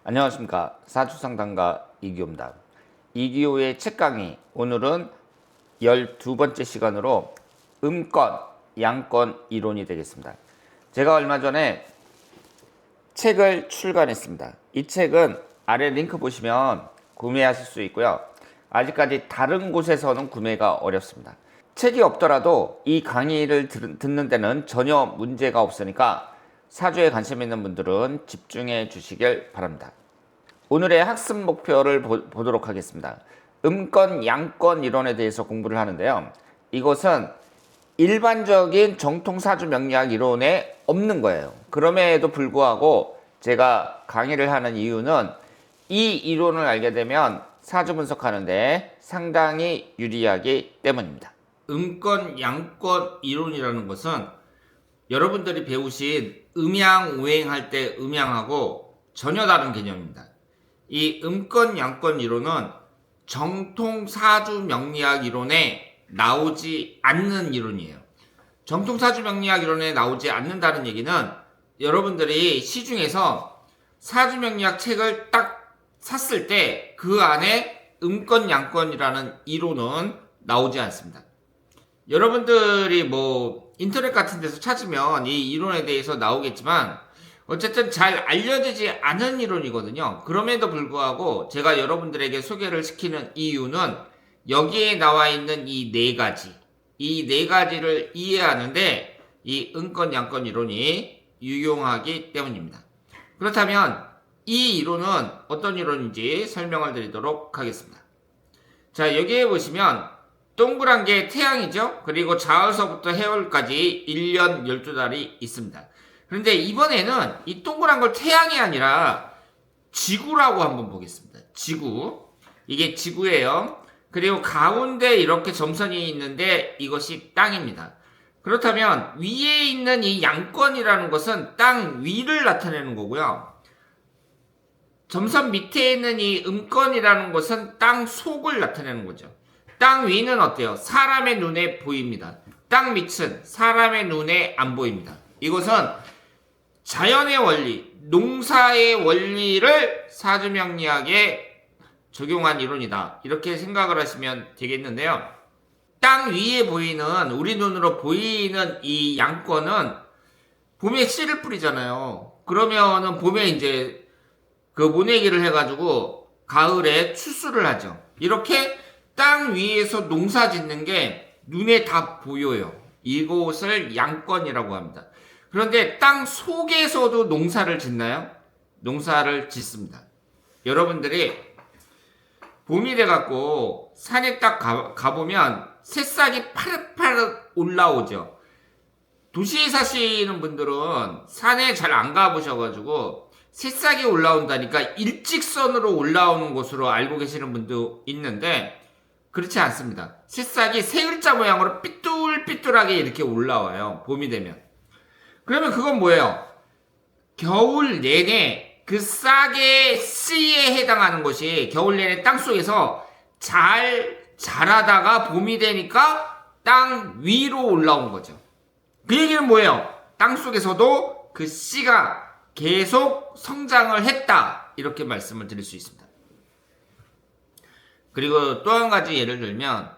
안녕하십니까. 사주상담가 이기호입니다. 이기호의 책 강의, 오늘은 12번째 시간으로 음권, 양권 이론이 되겠습니다. 제가 얼마 전에 책을 출간했습니다. 이 책은 아래 링크 보시면 구매하실 수 있고요. 아직까지 다른 곳에서는 구매가 어렵습니다. 책이 없더라도 이 강의를 듣는 데는 전혀 문제가 없으니까 사주에 관심 있는 분들은 집중해 주시길 바랍니다. 오늘의 학습 목표를 보도록 하겠습니다. 음권, 양권 이론에 대해서 공부를 하는데요. 이것은 일반적인 정통 사주 명리학 이론에 없는 거예요. 그럼에도 불구하고 제가 강의를 하는 이유는 이 이론을 알게 되면 사주 분석하는데 상당히 유리하기 때문입니다. 음권, 양권 이론이라는 것은 여러분들이 배우신 음양, 오행할 때 음양하고 전혀 다른 개념입니다. 이 음권, 양권 이론은 정통 사주 명리학 이론에 나오지 않는 이론이에요. 정통 사주 명리학 이론에 나오지 않는다는 얘기는 여러분들이 시중에서 사주 명리학 책을 딱 샀을 때 그 안에 음권, 양권이라는 이론은 나오지 않습니다. 여러분들이 인터넷 같은 데서 찾으면 이 이론에 대해서 나오겠지만 어쨌든 잘 알려지지 않은 이론이거든요. 그럼에도 불구하고 제가 여러분들에게 소개를 시키는 이유는 여기에 나와 있는 이 네 가지를 이해하는데 이 음권, 양권 이론이 유용하기 때문입니다. 그렇다면 이 이론은 어떤 이론인지 설명을 드리도록 하겠습니다. 자, 여기에 보시면 동그란 게 태양이죠. 그리고 자을서부터 해월까지 1년 12달이 있습니다. 그런데 이번에는 이 동그란 걸 태양이 아니라 지구라고 한번 보겠습니다. 지구. 이게 지구예요. 그리고 가운데 이렇게 점선이 있는데 이것이 땅입니다. 그렇다면 위에 있는 이 양권이라는 것은 땅 위를 나타내는 거고요. 점선 밑에 있는 이 음권이라는 것은 땅 속을 나타내는 거죠. 땅 위는 어때요? 사람의 눈에 보입니다. 땅 밑은 사람의 눈에 안 보입니다. 이것은 자연의 원리, 농사의 원리를 사주명리학에 적용한 이론이다. 이렇게 생각을 하시면 되겠는데요. 땅 위에 보이는, 우리 눈으로 보이는 이 양권은 봄에 씨를 뿌리잖아요. 그러면은 봄에 이제 그 모내기를 해가지고 가을에 추수를 하죠. 이렇게 땅 위에서 농사 짓는 게 눈에 다 보여요. 이곳을 양권이라고 합니다. 그런데 땅 속에서도 농사를 짓나요? 농사를 짓습니다. 여러분들이 봄이 돼갖고 산에 딱 가보면 새싹이 파릇파릇 올라오죠. 도시에 사시는 분들은 산에 잘 안 가보셔가지고 새싹이 올라온다니까 일직선으로 올라오는 것으로 알고 계시는 분도 있는데 그렇지 않습니다. 새싹이 세 글자 모양으로 삐뚤삐뚤하게 이렇게 올라와요. 봄이 되면. 그러면 그건 뭐예요? 겨울 내내 그 싹의 씨에 해당하는 것이 겨울 내내 땅속에서 잘 자라다가 봄이 되니까 땅 위로 올라온 거죠. 그 얘기는 뭐예요? 땅속에서도 그 씨가 계속 성장을 했다. 이렇게 말씀을 드릴 수 있습니다. 그리고 또 한 가지 예를 들면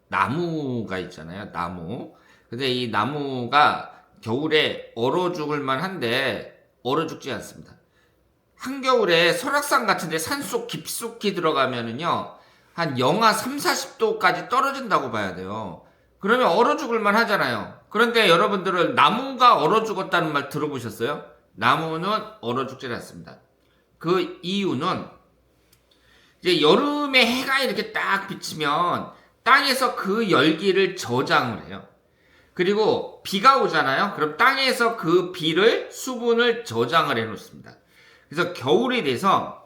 나무가 있잖아요. 나무. 근데 이 나무가 겨울에 얼어 죽을 만한데 얼어 죽지 않습니다. 한겨울에 설악산 같은데 산속 깊숙이 들어가면은요 한 영하 3, 40도까지 떨어진다고 봐야 돼요. 그러면 얼어 죽을 만 하잖아요. 그런데 여러분들은 나무가 얼어 죽었다는 말 들어보셨어요? 나무는 얼어 죽지 않습니다. 그 이유는 이제 여름에 해가 이렇게 딱 비치면 땅에서 그 열기를 저장을 해요. 그리고 비가 오잖아요. 그럼 땅에서 그 비를 수분을 저장을 해 놓습니다. 그래서 겨울이 돼서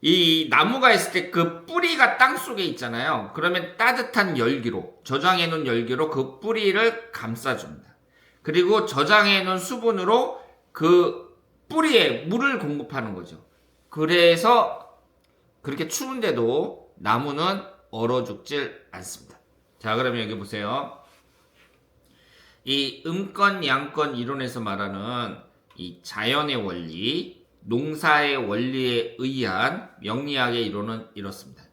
이 나무가 있을 때 그 뿌리가 땅 속에 있잖아요. 그러면 따뜻한 열기로 저장해 놓은 열기로 그 뿌리를 감싸줍니다. 그리고 저장해 놓은 수분으로 그 뿌리에 물을 공급하는 거죠. 그래서 그렇게 추운데도 나무는 얼어 죽질 않습니다. 자, 그러면 여기 보세요. 이 음권, 양권 이론에서 말하는 이 자연의 원리, 농사의 원리에 의한 명리학의 이론은 이렇습니다.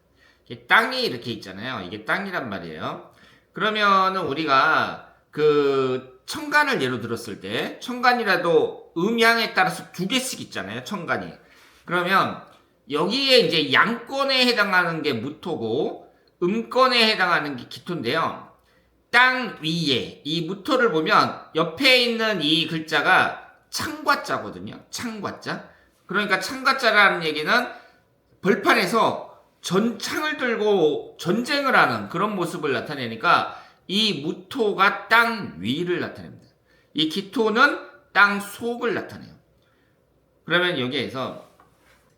땅이 이렇게 있잖아요. 이게 땅이란 말이에요. 그러면은 우리가 그 천간을 예로 들었을 때 천간이라도 음양에 따라서 두 개씩 있잖아요. 천간이. 그러면 여기에 이제 양권에 해당하는 게 무토고 음권에 해당하는 게 기토인데요. 땅 위에 이 무토를 보면 옆에 있는 이 글자가 창과자거든요. 창과자. 그러니까 창과자라는 얘기는 벌판에서 창을 들고 전쟁을 하는 그런 모습을 나타내니까 이 무토가 땅 위를 나타냅니다. 이 기토는 땅 속을 나타내요. 그러면 여기에서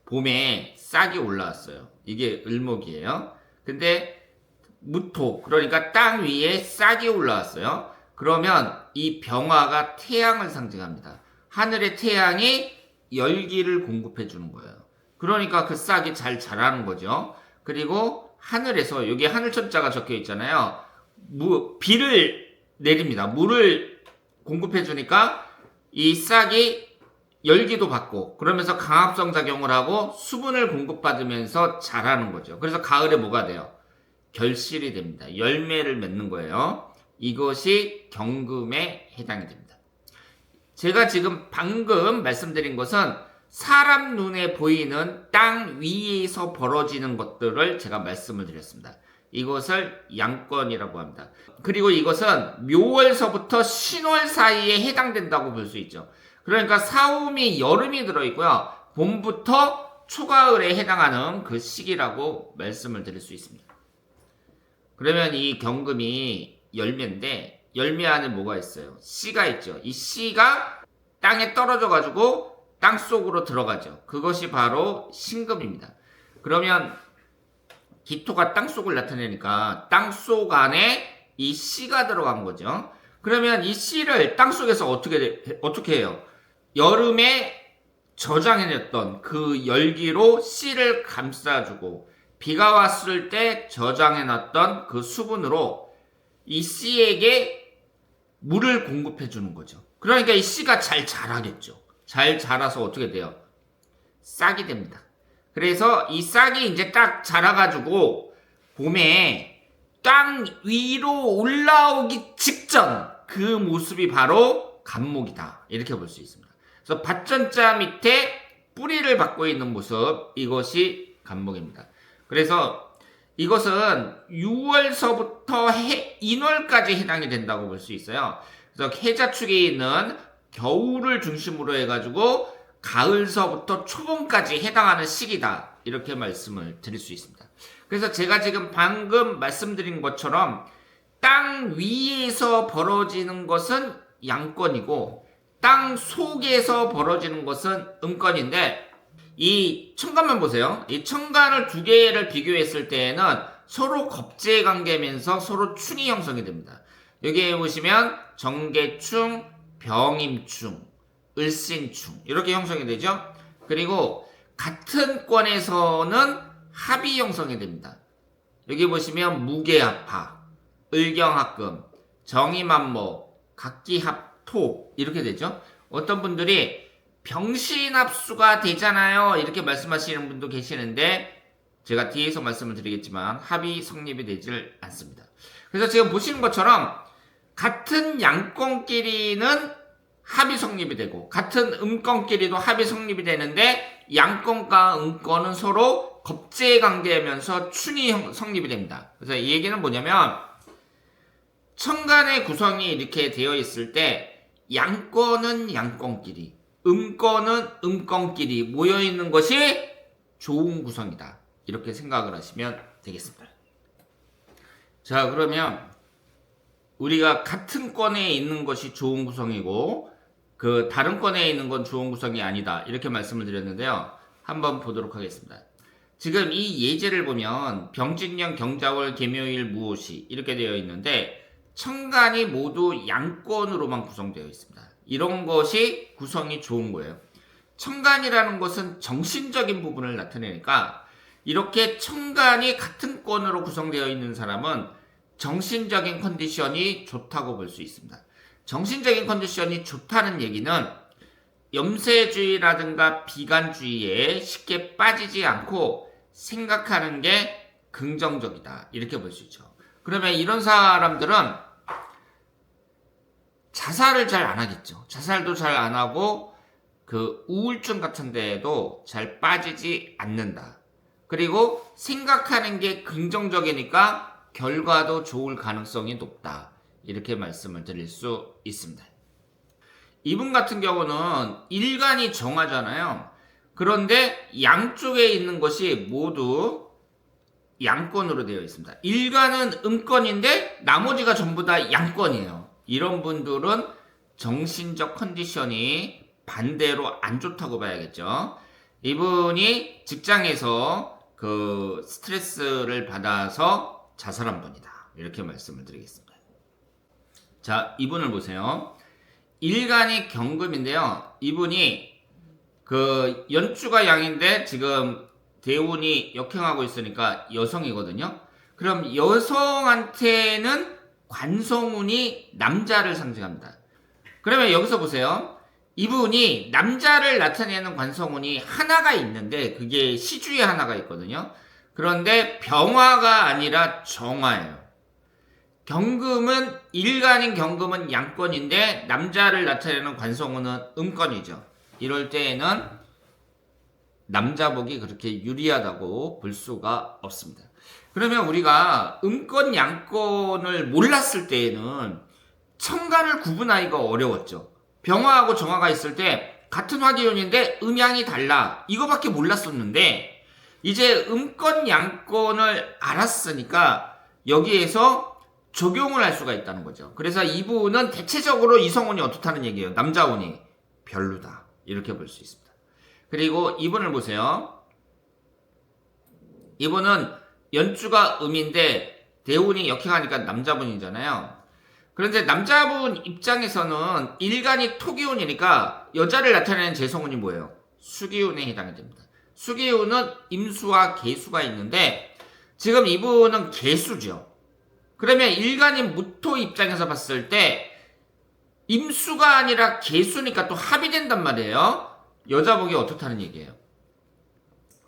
봄에 싹이 올라왔어요. 이게 을목이에요. 근데 무토, 그러니까 땅 위에 싹이 올라왔어요. 그러면 이 병화가 태양을 상징합니다. 하늘의 태양이 열기를 공급해 주는 거예요. 그러니까 그 싹이 잘 자라는 거죠. 그리고 하늘에서 여기 하늘천자가 적혀 있잖아요. 비를 내립니다. 물을 공급해 주니까 이 싹이 열기도 받고 그러면서 강합성 작용을 하고 수분을 공급받으면서 자라는 거죠. 그래서 가을에 뭐가 돼요? 결실이 됩니다. 열매를 맺는 거예요. 이것이 경금에 해당이 됩니다. 제가 지금 방금 말씀드린 것은 사람 눈에 보이는 땅 위에서 벌어지는 것들을 제가 말씀을 드렸습니다. 이것을 양권이라고 합니다. 그리고 이것은 묘월서부터 신월 사이에 해당된다고 볼 수 있죠. 그러니까 사오미 여름이 들어있고요. 봄부터 초가을에 해당하는 그 시기라고 말씀을 드릴 수 있습니다. 그러면 이 경금이 열매인데 열매 안에 뭐가 있어요? 씨가 있죠. 이 씨가 땅에 떨어져 가지고 땅 속으로 들어가죠. 그것이 바로 신금입니다. 그러면 기토가 땅 속을 나타내니까 땅 속 안에 이 씨가 들어간 거죠. 그러면 이 씨를 땅 속에서 어떻게 해요? 여름에 저장해냈던 그 열기로 씨를 감싸주고 비가 왔을 때 저장해놨던 그 수분으로 이 씨에게 물을 공급해주는 거죠. 그러니까 이 씨가 잘 자라겠죠. 잘 자라서 어떻게 돼요? 싹이 됩니다. 그래서 이 싹이 이제 딱 자라가지고 봄에 땅 위로 올라오기 직전 그 모습이 바로 간목이다. 이렇게 볼 수 있습니다. 그래서 밭전자 밑에 뿌리를 받고 있는 모습, 이것이 간목입니다. 그래서 이것은 6월서부터 인월까지 해당이 된다고 볼 수 있어요. 그래서 해자축에 있는 겨울을 중심으로 해가지고 가을서부터 초봄까지 해당하는 시기다. 이렇게 말씀을 드릴 수 있습니다. 그래서 제가 지금 방금 말씀드린 것처럼 땅 위에서 벌어지는 것은 양권이고 땅 속에서 벌어지는 것은 음권인데 이 천간만 보세요. 이 천간을 두 개를 비교했을 때에는 서로 겁제 관계면서 서로 충이 형성이 됩니다. 여기에 보시면 정계충, 병임충, 을신충 이렇게 형성이 되죠. 그리고 같은 권에서는 합이 형성이 됩니다. 여기 보시면 무계합파, 을경합금, 정임합목, 각기합토 이렇게 되죠. 어떤 분들이 병신합수가 되잖아요 이렇게 말씀하시는 분도 계시는데 제가 뒤에서 말씀을 드리겠지만 합이 성립이 되질 않습니다. 그래서 지금 보시는 것처럼 같은 양권끼리는 합이 성립이 되고 같은 음권끼리도 합이 성립이 되는데 양권과 음권은 서로 겁제 관계면서 충이 성립이 됩니다. 그래서 이 얘기는 뭐냐면 천간의 구성이 이렇게 되어 있을 때 양권은 양권끼리 음권은 음권끼리 모여있는 것이 좋은 구성이다. 이렇게 생각을 하시면 되겠습니다. 자, 그러면 우리가 같은 권에 있는 것이 좋은 구성이고 그 다른 권에 있는 건 좋은 구성이 아니다. 이렇게 말씀을 드렸는데요. 한번 보도록 하겠습니다. 지금 이 예제를 보면 병진년 경자월 계묘일 무오시 이렇게 되어 있는데 천간이 모두 양권으로만 구성되어 있습니다. 이런 것이 구성이 좋은 거예요. 천간이라는 것은 정신적인 부분을 나타내니까 이렇게 천간이 같은 권으로 구성되어 있는 사람은 정신적인 컨디션이 좋다고 볼 수 있습니다. 정신적인 컨디션이 좋다는 얘기는 염세주의라든가 비관주의에 쉽게 빠지지 않고 생각하는 게 긍정적이다. 이렇게 볼 수 있죠. 그러면 이런 사람들은 자살을 잘 안 하겠죠. 자살도 잘 안 하고 그 우울증 같은 데에도 잘 빠지지 않는다. 그리고 생각하는 게 긍정적이니까 결과도 좋을 가능성이 높다. 이렇게 말씀을 드릴 수 있습니다. 이분 같은 경우는 일간이 정하잖아요. 그런데 양쪽에 있는 것이 모두 양권으로 되어 있습니다. 일간은 음권인데 나머지가 전부 다 양권이에요. 이런 분들은 정신적 컨디션이 반대로 안 좋다고 봐야겠죠. 이분이 직장에서 그 스트레스를 받아서 자살한 분이다. 이렇게 말씀을 드리겠습니다. 자, 이분을 보세요. 일간이 경금인데요. 이분이 그 연주가 양인데 지금 대운이 역행하고 있으니까 여성이거든요. 그럼 여성한테는 관성운이 남자를 상징합니다. 그러면 여기서 보세요. 이분이 남자를 나타내는 관성운이 하나가 있는데 그게 시주에 하나가 있거든요. 그런데 병화가 아니라 정화예요. 경금은 일간인 경금은 양권인데 남자를 나타내는 관성운은 음권이죠. 이럴 때에는 남자복이 그렇게 유리하다고 볼 수가 없습니다. 그러면 우리가 음권 양권을 몰랐을 때에는 천간을 구분하기가 어려웠죠. 병화하고 정화가 있을 때 같은 화기운인데 음양이 달라 이거밖에 몰랐었는데 이제 음권 양권을 알았으니까 여기에서 적용을 할 수가 있다는 거죠. 그래서 이분은 대체적으로 이성운이 어떻다는 얘기예요. 남자운이 별로다 이렇게 볼 수 있습니다. 그리고 이분을 보세요. 이분은 연주가 음인데 대운이 역행하니까 남자분이잖아요. 그런데 남자분 입장에서는 일간이 토기운이니까 여자를 나타내는 재성운이 뭐예요? 수기운에 해당이 됩니다. 수기운은 임수와 계수가 있는데 지금 이분은 계수죠. 그러면 일간인 무토 입장에서 봤을 때 임수가 아니라 계수니까 또 합이 된단 말이에요. 여자복이 어떻다는 얘기예요?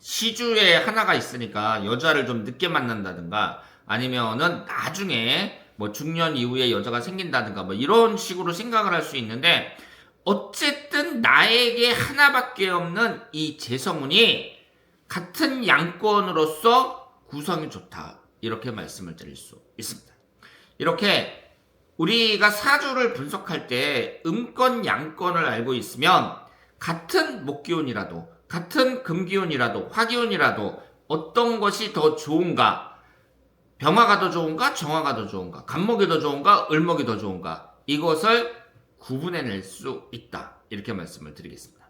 시주에 하나가 있으니까 여자를 좀 늦게 만난다든가 아니면은 나중에 뭐 중년 이후에 여자가 생긴다든가 뭐 이런 식으로 생각을 할 수 있는데 어쨌든 나에게 하나밖에 없는 이 재성운이 같은 양권으로서 구성이 좋다. 이렇게 말씀을 드릴 수 있습니다. 이렇게 우리가 사주를 분석할 때 음권, 양권을 알고 있으면 같은 목기운이라도 같은 금기운이라도 화기운이라도 어떤 것이 더 좋은가 병화가 더 좋은가 정화가 더 좋은가 간목이 더 좋은가 을목이 더 좋은가 이것을 구분해낼 수 있다. 이렇게 말씀을 드리겠습니다.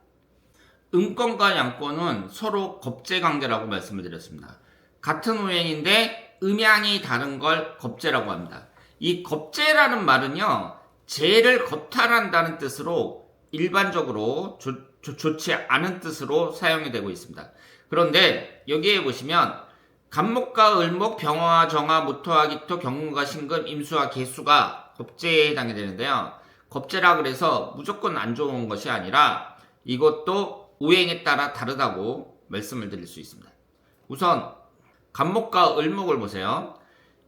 음권과 양권은 서로 겁재관계라고 말씀을 드렸습니다. 같은 우행인데 음양이 다른 걸 겁재라고 합니다. 이 겁재라는 말은요. 재를 겁탈한다는 뜻으로 일반적으로 좋지 않은 뜻으로 사용이 되고 있습니다. 그런데 여기에 보시면 간목과 을목, 병화와 정화, 무토와 기토, 경금과 신금, 임수와 계수가 겁재에 해당이 되는데요. 겁재라 그래서 무조건 안 좋은 것이 아니라 이것도 우행에 따라 다르다고 말씀을 드릴 수 있습니다. 우선 간목과 을목을 보세요.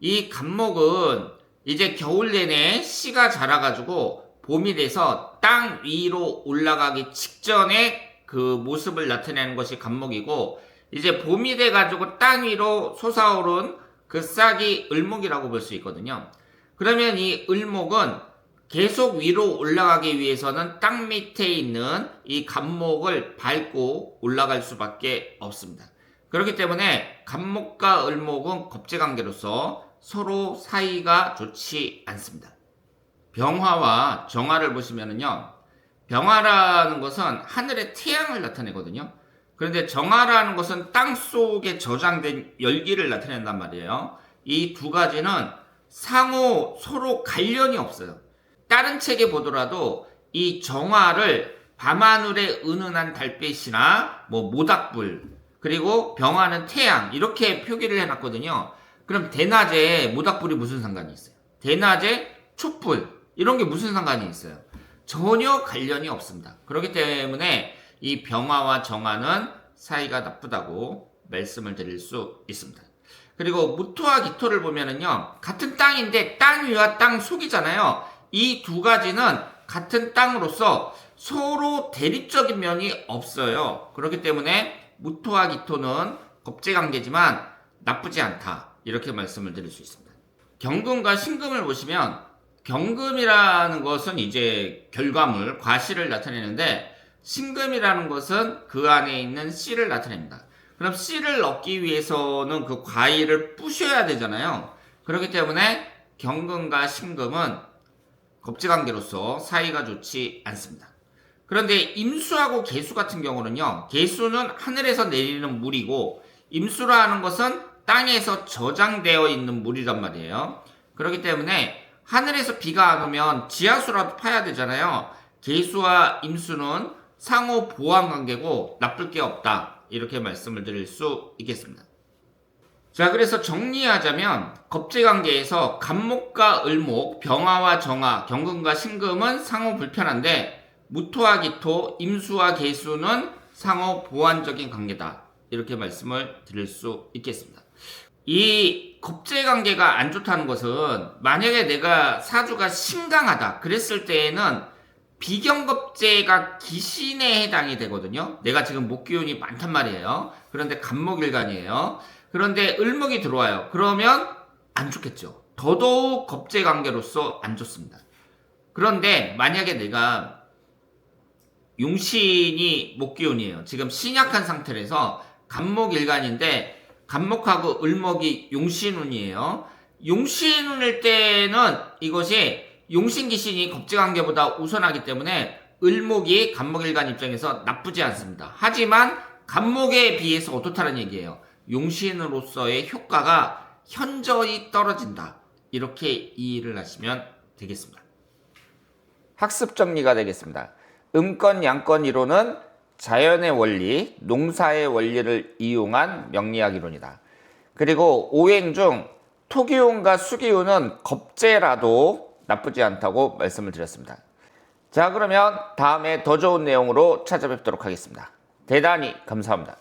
이 간목은 이제 겨울 내내 씨가 자라가지고 봄이 돼서 땅 위로 올라가기 직전에 그 모습을 나타내는 것이 간목이고 이제 봄이 돼가지고 땅 위로 솟아오른 그 싹이 을목이라고 볼 수 있거든요. 그러면 이 을목은 계속 위로 올라가기 위해서는 땅 밑에 있는 이 간목을 밟고 올라갈 수밖에 없습니다. 그렇기 때문에 간목과 을목은 겁재관계로서 서로 사이가 좋지 않습니다. 병화와 정화를 보시면은요, 병화라는 것은 하늘의 태양을 나타내거든요. 그런데 정화라는 것은 땅 속에 저장된 열기를 나타낸단 말이에요. 이 두 가지는 상호 서로 관련이 없어요. 다른 책에 보더라도 이 정화를 밤하늘의 은은한 달빛이나 뭐 모닥불 그리고 병화는 태양 이렇게 표기를 해놨거든요. 그럼 대낮에 모닥불이 무슨 상관이 있어요? 대낮에 촛불 이런 게 무슨 상관이 있어요? 전혀 관련이 없습니다. 그렇기 때문에 이 병화와 정화는 사이가 나쁘다고 말씀을 드릴 수 있습니다. 그리고 무토와 기토를 보면은요, 같은 땅인데 땅 위와 땅 속이잖아요. 이 두 가지는 같은 땅으로서 서로 대립적인 면이 없어요. 그렇기 때문에 무토와 기토는 겁재관계지만 나쁘지 않다, 이렇게 말씀을 드릴 수 있습니다. 경금과 신금을 보시면, 경금이라는 것은 이제 결과물, 과실을 나타내는데, 신금이라는 것은 그 안에 있는 씨를 나타냅니다. 그럼 씨를 얻기 위해서는 그 과일을 부셔야 되잖아요. 그렇기 때문에 경금과 신금은 겁재관계로서 사이가 좋지 않습니다. 그런데 임수하고 계수 같은 경우는요, 계수는 하늘에서 내리는 물이고 임수라는 것은 땅에서 저장되어 있는 물이란 말이에요. 그렇기 때문에 하늘에서 비가 안 오면 지하수라도 파야 되잖아요. 계수와 임수는 상호 보완 관계고 나쁠 게 없다, 이렇게 말씀을 드릴 수 있겠습니다. 자, 그래서 정리하자면 겁재관계에서 간목과 을목, 병화와 정화, 경금과 신금은 상호 불편한데 무토와 기토, 임수와 계수는 상호 보완적인 관계다, 이렇게 말씀을 드릴 수 있겠습니다. 이 겁재관계가 안 좋다는 것은 만약에 내가 사주가 신강하다 그랬을 때에는 비경겁재가 기신에 해당이 되거든요. 내가 지금 목기운이 많단 말이에요. 그런데 간목일간이에요. 그런데 을목이 들어와요. 그러면 안 좋겠죠. 더더욱 겁재관계로서 안 좋습니다. 그런데 만약에 내가 용신이 목기운이에요. 지금 신약한 상태라서 간목일간인데 간목하고 을목이 용신운이에요. 용신운일 때는 이것이 용신기신이 겁재관계보다 우선하기 때문에 을목이 간목일간 입장에서 나쁘지 않습니다. 하지만 간목에 비해서 어떻다는 얘기예요. 용신으로서의 효과가 현저히 떨어진다, 이렇게 이해를 하시면 되겠습니다. 학습 정리가 되겠습니다. 음권 양권 이론은 자연의 원리, 농사의 원리를 이용한 명리학 이론이다. 그리고 오행 중 토기운과 수기운은 겁재라도 나쁘지 않다고 말씀을 드렸습니다. 자, 그러면 다음에 더 좋은 내용으로 찾아뵙도록 하겠습니다. 대단히 감사합니다.